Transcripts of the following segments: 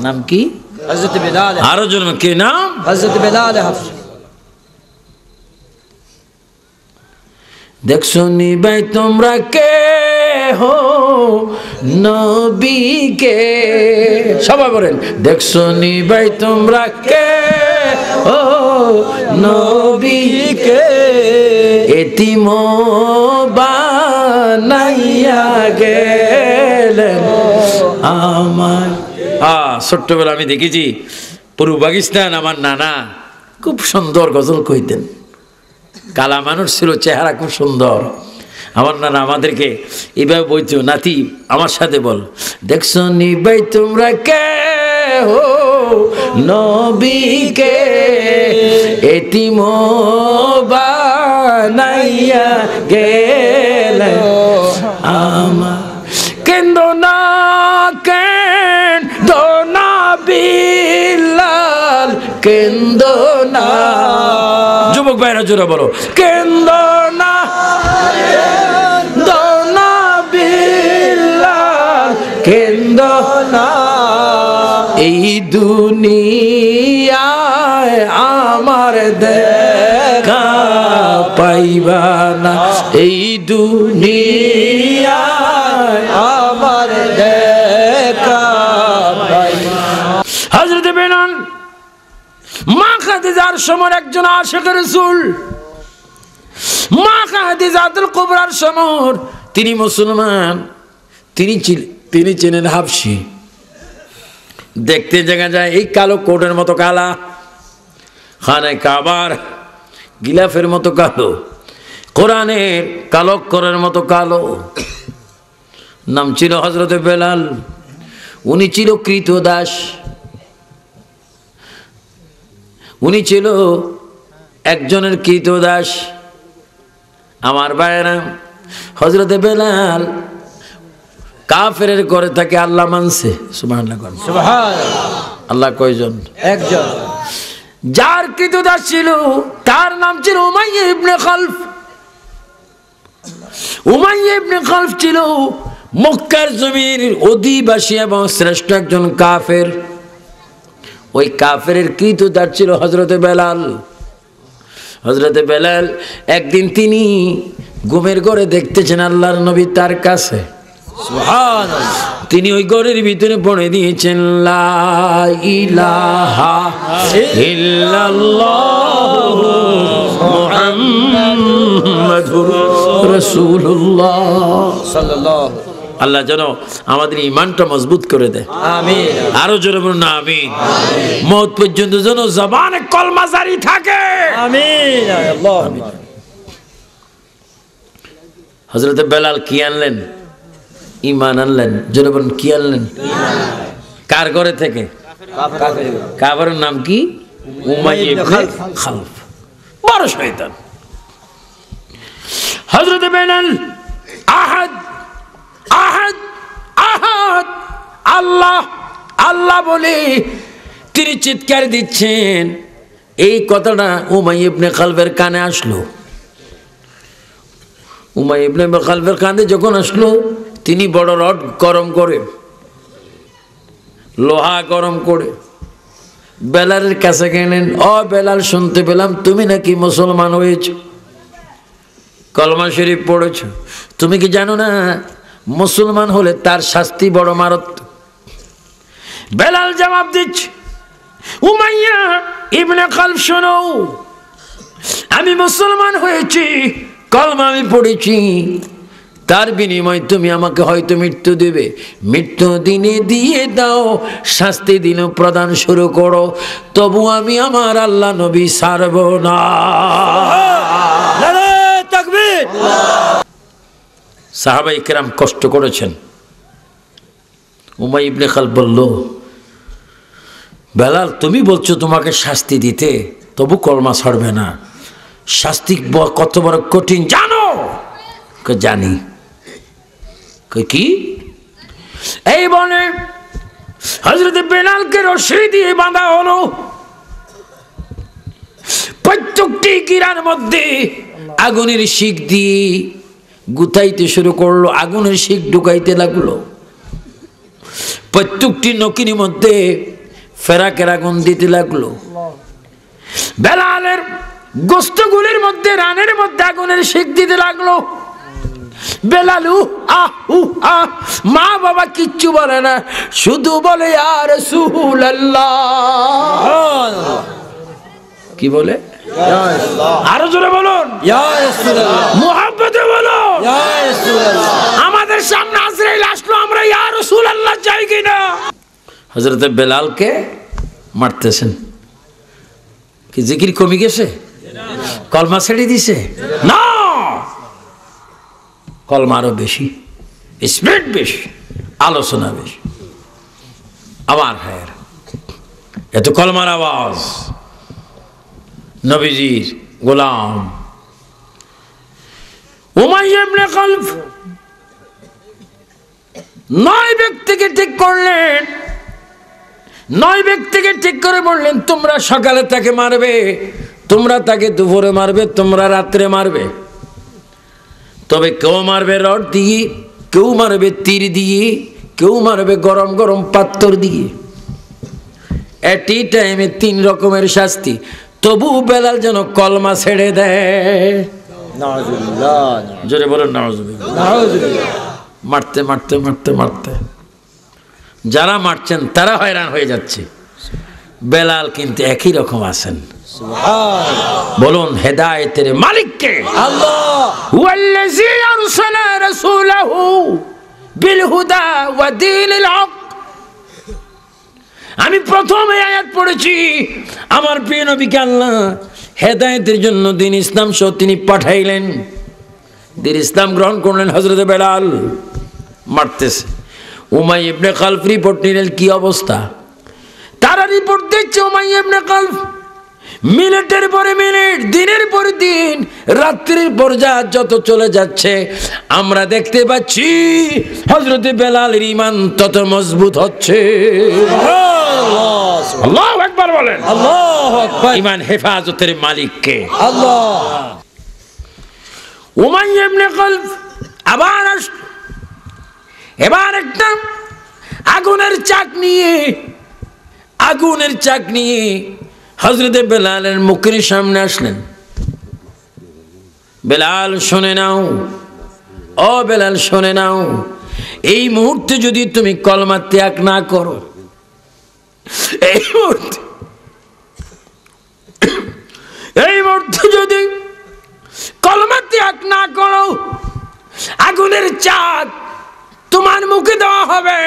নাম কি? হযরত বেলাল। আরো জন কি নাম? হযরত বেলাল হাবশী। দেখছো নি ভাই তোমরা কে হো নবীকে, সবাই বলেন দেখছো নি ভাই তোমরা কে হো নবীকে, এতিম বানাইয়া গেলেন আমার। ছোট্টবেলা আমি দেখেছি পূর্ব পাকিস্তান, আমার নানা খুব সুন্দর গজল কইতেন। কালা মানুষ ছিল, চেহারা খুব সুন্দর। আমার নানা আমাদেরকে এইভাবে বলতো, নাতি আমার সাথে বল, দেখছো নি ভাই তোমরা কে হো নবীকে, এতিম বানাইয়া গেলেন আমার। কেন্দো না কেন্দো না বিল্লাল, কেন্দো না। যুবক ভাইরা জোরে বলো, কেন্দো না কেন্দো না বিল্লাল, কেন্দো না। এই দুনিয়ায় আমার দেখা পাইবা না, এই দুনিয়ায় আমার দেখা পাইবা। হযরত বেলাল মা খাদিজার সময় একজন আশিক রাসূল, মা খাদিজাতুল কুবরার সময় তিনি মুসলমান, তিনি ছিলেন হাবশী। দেখতে দেখা যায় এই কালো কোটের মতো কালা, খানে কাবার গিলাফের মতো কালো, কোরআনের কালো অক্ষরের মতো কালো। নাম ছিল হযরত বেলাল। উনি ছিল কৃতদাস, উনি ছিল একজনের কৃতদাস। আমার ভাইয়েরা, হযরত বেলাল কাফেরের ঘরে থাকে, আল্লাহ মানছে। সুবহানাল্লাহ, সুবহানাল্লাহ। আল্লাহ কয়জন? একজন। যার কৃতদাস ছিল তার নাম ছিল উমাইয়া ইবনে খালফ। উমাইয়া ইবনে খালফ ছিল মক্কার জমির অধিবাসী এবং শ্রেষ্ঠ একজন কাফের। ওই কাফেরের কৃতদাস ছিল হযরত বেলাল। হযরত বেলাল একদিন তিনি ঘুমের ঘরে দেখতেছেন আল্লাহর নবী তার কাছে। সুবহানাল্লাহ। তিনি ওই ঘরের ভিতরে পড়ে দিয়েছেন, লা ইলাহা ইল্লাল্লাহ মুহাম্মাদুর রাসূলুল্লাহ সাল্লাল্লাহু। আল্লাহ যেন আমাদের ঈমানটা মজবুত করে দেয়, আমিন। আরো জোরে বলুন আমিন। মওত পর্যন্ত যেন জবানে কলমা জারি থাকে, আমিন আল্লাহুম্মা। হযরত বেলাল কি আনলেন? ঈমান আনলেন। জোরে বলুন কি আনলেন? কার ঘরে থেকে? কাফেরের নাম কি? উমাইয়া ইবনে খালফ। বড় শয়তান। হযরত বেলাল আহাদ আহাদ আহাদ আল্লাহ আল্লাহ বলে তিনি চিৎকার দিচ্ছেন। এই কথাটা উমাইয়া ইবনে খালফের কানে আসলো। উমাইয়া ইবনে খালফের কানে যখন আসলো, তিনি বড় রড গরম করে, লোহা গরম করে বেলালের কাছে গেলেন। ও বেলাল, শুনতে পেলাম তুমি নাকি মুসলমান হয়েছ, কলমা শরীফ পড়েছ। তুমি কি জানো না মুসলমান হলে তার শাস্তি বড় মারাত্মক? বেলাল জবাব দিচ্ছে, উমাইয়া ইবনে খালফ শোনো, আমি মুসলমান হয়েছি, কলমা আমি পড়েছি, তার বিনিময়ে তুমি আমাকে হয়তো মৃত্যু দেবে। মৃত্যু দিনে দিয়ে দাও, শাস্তি দিন প্রদান শুরু করো, তবু আমি আমার আল্লাহ নবী ছাড়ব না। নারে তাকবীর। সাহাবায়ে কেরাম কষ্ট করেছেন। উমাইয়া ইবনে খালফ বলল, বেলাল তুমি বলছো তোমাকে শাস্তি দিতে, তবু কলমা ছাড়বে না, শাস্তি কত বড় কঠিন জানো? জানি। কি? এই বনে হযরত বেলালকে রশি দিয়ে বাঁধা হলো। প্রত্যেকটি গিরার মধ্যে আগুনের শিক দিয়ে গুতাইতে শুরু করলো, আগুনের শিক ঢুকাইতে লাগলো। প্রত্যেকটি নকির মধ্যে ফেরাকের আগুন দিতে লাগলো। বেলালের গোস্তগুলির মধ্যে রানের মধ্যে আগুনের শিক দিতে লাগলো। বেলালু মা বাবা কিচ্ছু বলে না, শুধু বলে ইয়া রাসূলুল্লাহ। কি বলে? আরো জোরে বলুন, ইয়া রাসূলুল্লাহ। মুহাব্বতে বলুন, ইয়া রাসূলুল্লাহ। আমাদের সামনে আজরাইল আসলো, আমরা ইয়া রাসূলুল্লাহ চাই কিনা? হযরত বেলালকে মারতেছেন। কি জিকির কমে গেছে? কলমা ছেড়ে দিছে? না, কলমা আরো বেশি, স্পিড বেশি, আলোচনা বেশি। আমার ভাইয়ের এত কলমার আওয়াজ, নবীজির গোলাম উমাইয়া ইবনে খালফ 9 ব্যক্তিকে ঠিক করলেন। 9 ব্যক্তিকে ঠিক করে বললেন, তোমরা সকালে তাকে মারবে, তোমরা তাকে দুপুরে মারবে, তোমরা রাত্রে মারবে। তবে কেউ মারবে রড দিয়ে, কেউ মারবে তীর দিয়ে, কেউ মারবে গরম গরম পাথর দিয়ে। এট এ টাইমে 3 রকমের শাস্তি। তবু বেলাল যেন কলমা ছেড়ে দেয়। নাউজুবিল্লাহ। জোরে বলেন নাউজুবিল্লাহ। নাউজুবিল্লাহ। মারতে মারতে মারতে মারতে যারা মারছেন তারা হয়রান হয়ে যাচ্ছে, বেলাল কিন্তু একই রকম আছেন। সুবহানাল্লাহ। বলুন হেদায়েতের মালিক কে? আল্লাহ। হুয়াল্লাযী আরসালা রাসূলাহু বিল হুদা ওয়া দীনিল হক। আমি প্রথম এই আয়াত পড়েছি, আমার প্রিয় নবীকে আল্লাহ হেদায়েতের জন্য দ্বীন ইসলাম সহ তিনি পাঠাইলেন। দ্বীন ইসলাম গ্রহণ করলেন হযরত বেলাল। মারতেছে। উমাইয়া ইবনে খালফ রিপোর্ট নিলেন, কি অবস্থা? তারা রিপোর্ট দিচ্ছে উমাইয়া ইবনে খালফ মিনিটের পরে মিনিট, দিনের পর দিন, রাত্রির পর রাত যত চলে যাচ্ছে আমরা দেখতে পাচ্ছি হযরত বেলালের ঈমান তত মজবুত হচ্ছে। আল্লাহু আকবার বলেন। আল্লাহু আকবার। ঈমান হেফাজতের মালিক কে? আল্লাহ। উমাইয়া ইবনে খালফ আবার এবার একটা আগুনের চাক নিয়ে হযরত বেলালের মুখের সামনে আসলেন। বেলাল শুনে নাও, ও বেলাল শুনে নাও, এই মুহূর্তে যদি তুমি কলমা ত্যাগ না করো, এই মুহূর্তে যদি কলমা ত্যাগ না করো, আগুনের চাক তোমার মুখে দেওয়া হবে।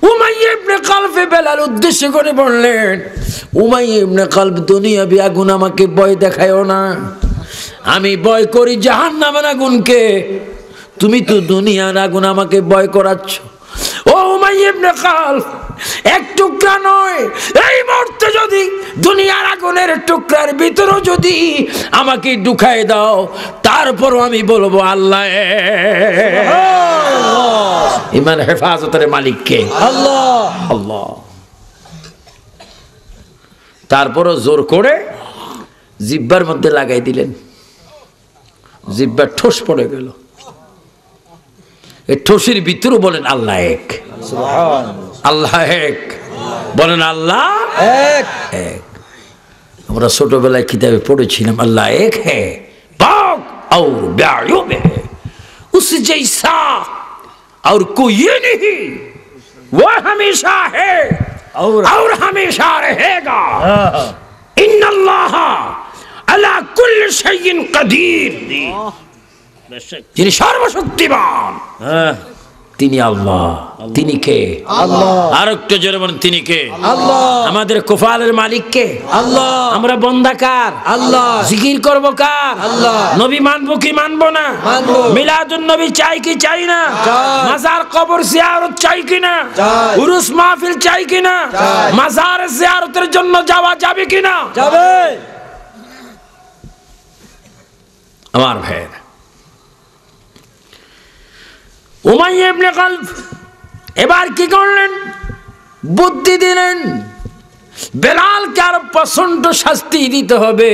উমাইয়া ইবনে খালফ বেলাল উদ্দেশ্য করে বললেন, উমাইয়া ইবনে খালফ দুনিয়াবি আগুন আমাকে ভয় দেখায়ও না, আমি ভয় করি জাহান্নামের আগুনকে। তুমি তো দুনিয়ার আগুন আমাকে ভয় করাচ্ছ। ও উমাইয়া ইবনে খালফ, এক টুকরা নয়, এই মুহূর্তে যদি দুনিয়ার আগুনের টুকরার ভিতরেও যদি আমাকে ঢুকায় দাও, তারপরও আমি বলবো আল্লাহ। ঈমান হেফাজতের মালিক কে? আল্লাহ। আল্লাহ। তারপরও জোর করে জিহ্বার মধ্যে লাগাই দিলেন, জিহ্বার ঠোস পড়ে গেল। এই ঠোসের ভিতরেও বলেন আল্লাহ এক। সুবহানাল্লাহ। আল্লাহ এক বলেন, আল্লাহ এক। এক। আমরা ছোটবেলায় কিতাবে পড়েছিলাম আল্লাহ এক হ্যাঁ, পাক और बेअयूब है, उस जैसा और कोई नहीं, वो हमेशा है और हमेशा रहेगा। इन्नल्लाह अला कुल्ली शैइन कदीर, যিনি সর্বশক্তিমান তিনি আল্লাহ। তিনি কে? আল্লাহ। আর একটু জোরে বলেন, তিনি কে? আল্লাহ। আমাদের কোফালের মালিক কে? আল্লাহ। আমরা বন্দা কার? আল্লাহ। জিকির করব কার? আল্লাহ। নবী মানবো কি মানবো না? মানবো। মিলাদুন নবী চাই কি চাই না? চাই। মাজার কবর জিয়ারত চাই কি না? চাই। উরুস মাহফিল চাই কি না? চাই। মাজার জিয়ারতের জন্য যাওয়া যাবে কি না? যাবে। আমার ভাইয়ের উমাইয়া ইবনে খালফ এবার কি করলেন? বুদ্ধি দিলেন, বেলালকে আর প্রচন্ড শাস্তি দিতে হবে,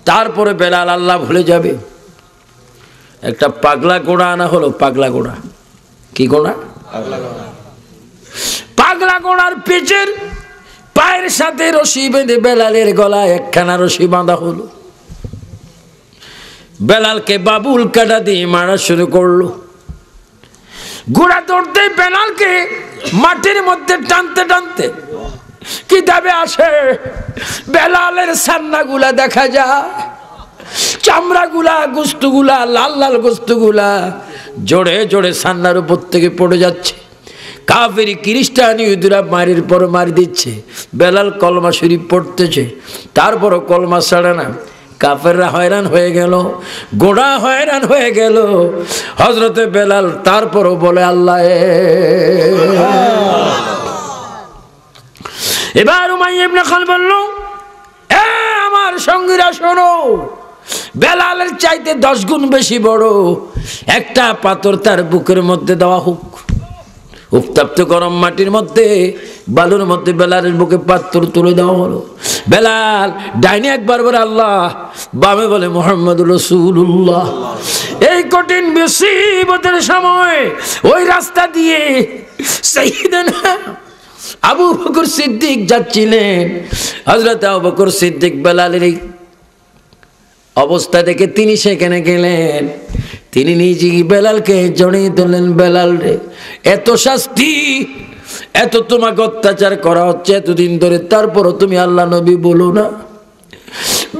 তারপরে বেলাল আল্লাহ ভুলে যাবে। একটা পাগলা ঘোড়া আনা হলো। পাগলা ঘোড়া কি ঘোড়া? পাগলা কালা ঘোড়ার পেঁচের পায়ের সাথে রশি বেঁধে বেলালের গলায় একখানা রশি বাঁধা হলো। বেলালকে বাবুল কাটা দিয়ে মারা শুরু করলো। ঘোড়া দৌড়তে বেলালকে মাটির মধ্যে টানতে টানতে কিতাবে আসে বেলালের সান্নাগুলা দেখা যায়, চামড়াগুলা গোস্তগুলা লাল লাল গোস্তগুলা জোড়ে জোড়ে সান্নার উপর থেকে পড়ে যাচ্ছে। কাফেরি খ্রিস্টান ইহুদিরা মারির পর মারি দিচ্ছে, বেলাল কলমা শরীফ পড়তেছে, তারপরও কলমা ছাড়ে না। কাফেররা হয়রান হয়ে গেল, গোড়া হয়রান হয়ে গেল। হযরতে বেলাল তারপরও বলে আল্লাহ। এবার উমাইয়া ইবনে খালদ বলল, এ আমার সঙ্গীরা শোনো, বেলালের চাইতে 10 গুণ বেশি বড় একটা পাথর তার বুকের মধ্যে দেওয়া হোক। উত্তপ্ত গরম মাটির মধ্যে বালুর মধ্যে বেলালের বুকে পাথর তুলে দেওয়া হলো। বেলাল ডাইনে একবার বলে আল্লাহ, বামে বলে মুহাম্মদুর রাসূলুল্লাহ। এই কঠিন মুসিবতের সময় ওই রাস্তা দিয়ে সাইয়েদনা আবু বকর সিদ্দিক যাচ্ছিলেন। হযরত আবু বকর সিদ্দিক বেলালের অবস্থা দেখে তিনি সেখানে গেলেন। তিনি নিজে বেলালকে জড়িয়ে ধরলেন, বেলাল রে, এত শাস্তি, এত তোমাকে অত্যাচার করা হচ্ছে এতদিন ধরে, তারপরও তুমি আল্লাহ নবী বলো না।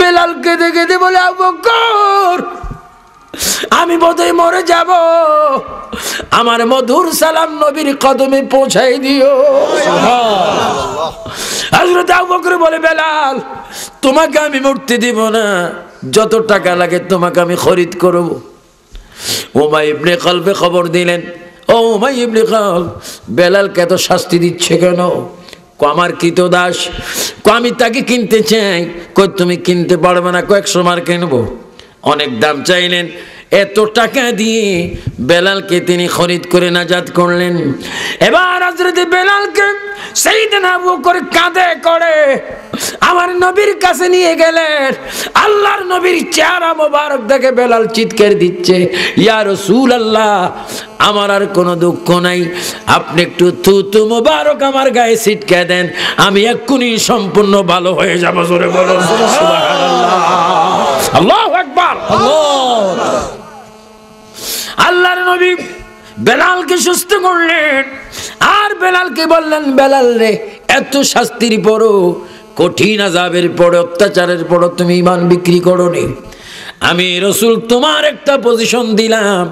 বেলালকে দেখে দে বলে, আবু বকর, আমি বোধহয় মরে যাব, আমার মধুর সালাম নবীর কদমে পৌঁছাই দিও। হযরত আবু বকর বলে, বেলাল, তোমাকে আমি মরতে দিব না, যত টাকা লাগে তোমাকে আমি খরিদ করব। উমাইয়া ইবনে খালবে খবর দিলেন, ও উমাইয়া ইবনে খালব, বেলালকে এত শাস্তি দিচ্ছে কেন? আমার কৃতদাস, আমি তাকে কিনতে চাই। কই তুমি কিনতে পারবে না, কয়েকশো মার কিনবো। অনেক দাম চাইলেন, এত টাকা দিয়ে বেলালকে তিনি খরিদ করে নাজাত করলেন। এবার হযরত বেলালকে সাইয়েদনা আবু বকর কাঁধে করে আমার নবীর কাছে নিয়ে গেলেন। আল্লাহর নবীর চেহারা মোবারক দেখে বেলাল চিৎকার দিচ্ছে, ইয়া রাসূলুল্লাহ, আমার আর কোনো দুঃখ নাই, আপনি একটু থুতু মোবারক আমার গায়ে ছিটকে দেন, আমি এক্ষুনি সম্পূর্ণ ভালো হয়ে যাব। জোরে বলুন সুবহানাল্লাহ, আল্লাহু আকবার। আল্লাহর নবী বেলালকে সুস্থ করলেন, আর বেলালকে বললেন, বেলাল রে, এত শাস্তির পরও, কঠিন আযাবের পরে, অত্যাচারের পরও তুমি ঈমান বিক্রি করোনি। আমি রাসূল তোমার একটা পজিশন দিলাম,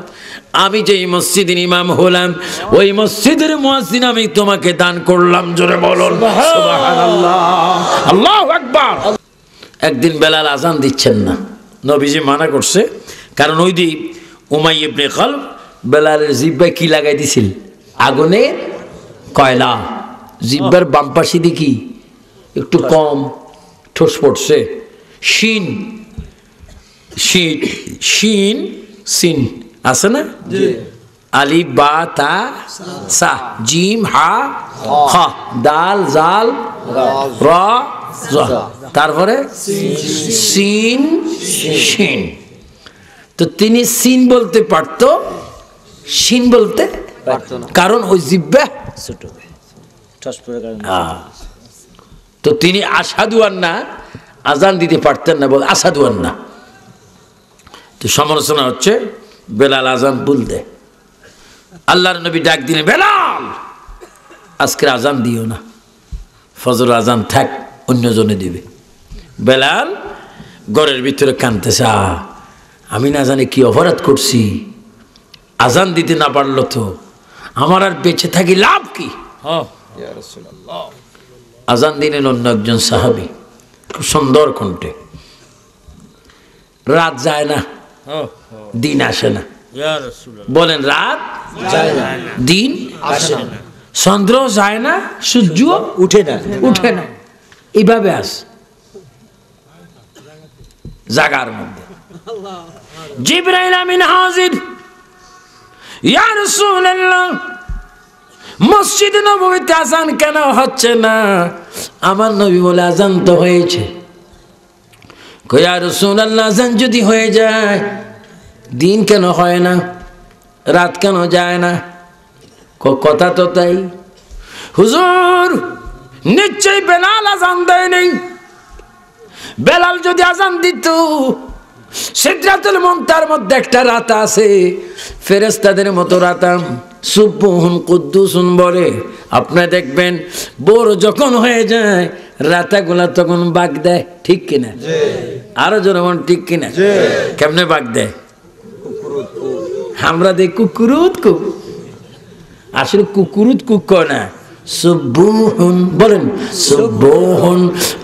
আমি যেই মসজিদের ইমাম হলাম ওই মসজিদের মুয়াজ্জিন আমি তোমাকে দান করলাম। জোরে বলুন সুবহানাল্লাহ, আল্লাহু আকবার। একদিন বেলাল আজান দিচ্ছেন না, নবীজি মানা করছে, কারণ ওই দিন উমাইয়া ইবনে খালব বেলালের জিহ্বায় কি লাগাই দিছিল? আগুনে কয়লা। জিহ্বার বাম পাশে দেখি একটু কম ঠোস পড়ছে। শিন শিন শিন সিন আছে না? আলিফ বা তা সা, জিম হা হা, দাল জাল র জ, তারপরে সিন শিন। তো তিনি সিন বলতে পারতো, শিন বলতে পারতো না, কারণ ওই জিহ্বা ছোট। তো তিনি আসাদু আন্না আজান দিতে পারতেন না, বল আসাদু আন্না। তো সমালোচনা হচ্ছে বেলাল আজান ভুল দেয়। আল্লাহর নবী ডাক দিলেন, বেলাল আজকে আজান দিও না, ফজর আজান থাক, অন্যজনে দিবে। বেলাল ঘরের ভিতরে কাঁদতেছে, আমি না জানি কি অপরাধ করছি, আজান দিতে না পারলো তো আমার আর বেঁচে থাকি লাভ কি? আজান দিলেন অন্য একজন সাহাবী, খুব সুন্দর কণ্ঠে, রাত যায় না, দিন আসে না। বলেন, রাত যায় না, দিন আসে না, চন্দ্র যায় না, সূর্য উঠে না, উঠে না, এইভাবে আস জাগার মধ্যে। জিবরাইল আমিন হাজির, ইয়া রাসূলুল্লাহ, মসজিদ নববীতে আজান কেন হচ্ছে না? আমার নবী বলে, আজান তো হয়েছে। কই ইয়া রাসূলুল্লাহ, আজান যদি হয়ে যায় দিন কেন হয় না, রাত কেন যায় না? কথা তো তাই। হুজুর নিশ্চয়ই বেলাল আজান দেয় নেই। বেলাল যদি আজান দিত, সিদরাতুল মুনতাহার মধ্যে একটা রাতা আছে, ফেরেশতাদের মতো রাতা, সুবহুন কুদ্দুসুন বলে। আপনি দেখবেন বোর যখন হয়ে যায় রাতাগুলা তখন বাগ দেয়, ঠিক কিনা? আরো জনগণ ঠিক কিনা? কেমনে বাগ দেয়? আমরা দেখ কুকুরুত কুক, আসলে কুকুরুত কুক কয় না, সুবহুন বলেন, সুবহুন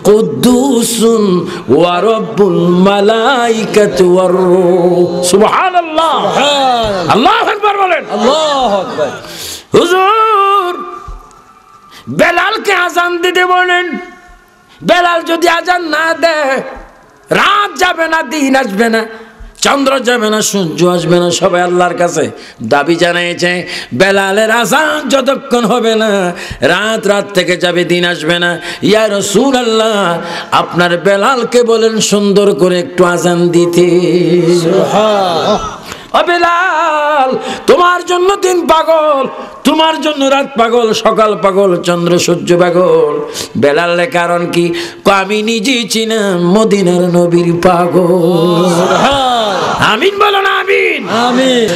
কুদ্দুসুন ওয়া রাব্বুল মালাইকাতু ওয়ার রূহ। সুবহানাল্লাহ, আল্লাহু আকবার বলেন। আল্লাহু আকবার। হুজুর বেলালকে আজান দিতে বলেন। বেলাল যদি আজান না দেয়, রাত যাবে না, দিন আসবে না, চন্দ্র যাবে না, সূর্য আসবে না। সবাই আল্লাহর কাছে দাবি জানিয়েছে, বেলালের আজান যতক্ষণ হবে না, রাত থেকে যাবে, দিন আসবে না। ইয়া রাসূলুল্লাহ, আপনার বেলালকে বলেন সুন্দর করে একটু আজান দিতে। ও বেলাল, তোমার জন্য দিন পাগল, তোমার জন্য রাত পাগল, সকাল পাগল, চন্দ্র সূর্য পাগল। বেলালের কারণ কি? আমি নিজেই চিনাম মদিনার নবীর পাগল। আমিন বলো না, আমিন। আমিন।